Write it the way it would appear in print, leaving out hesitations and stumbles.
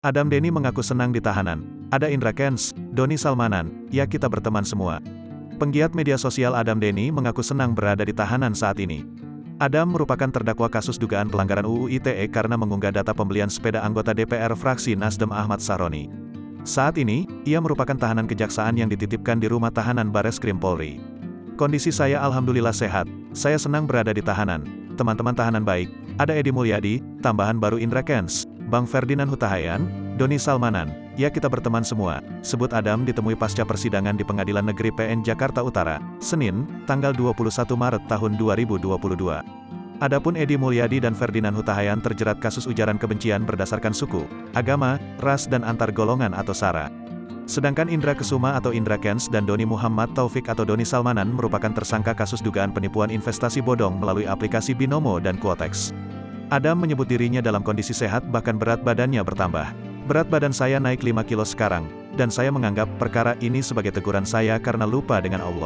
Adam Denny mengaku senang di tahanan. Ada Indra Kents, Doni Salmanan, ya kita berteman semua. Penggiat media sosial Adam Denny mengaku senang berada di tahanan saat ini. Adam merupakan terdakwa kasus dugaan pelanggaran UU ITE karena mengunggah data pembelian sepeda anggota DPR fraksi Nasdem Ahmad Saroni. Saat ini, ia merupakan tahanan kejaksaan yang dititipkan di rumah tahanan Bareskrim Polri. Kondisi saya alhamdulillah sehat, saya senang berada di tahanan. Teman-teman tahanan baik, ada Edi Mulyadi, tambahan baru Indra Kents, Bang Ferdinand Hutahayan, Doni Salmanan, ya kita berteman semua, sebut Adam ditemui pasca persidangan di Pengadilan Negeri PN Jakarta Utara, Senin, tanggal 21 Maret tahun 2022. Adapun Edi Mulyadi dan Ferdinand Hutahayan terjerat kasus ujaran kebencian berdasarkan suku, agama, ras dan antar golongan atau SARA. Sedangkan Indra Kesuma atau Indra Kents dan Doni Muhammad Taufik atau Doni Salmanan merupakan tersangka kasus dugaan penipuan investasi bodong melalui aplikasi Binomo dan Quotex. Adam menyebut dirinya dalam kondisi sehat bahkan berat badannya bertambah. Berat badan saya naik 5 kilo sekarang, dan saya menganggap perkara ini sebagai teguran saya karena lupa dengan Allah.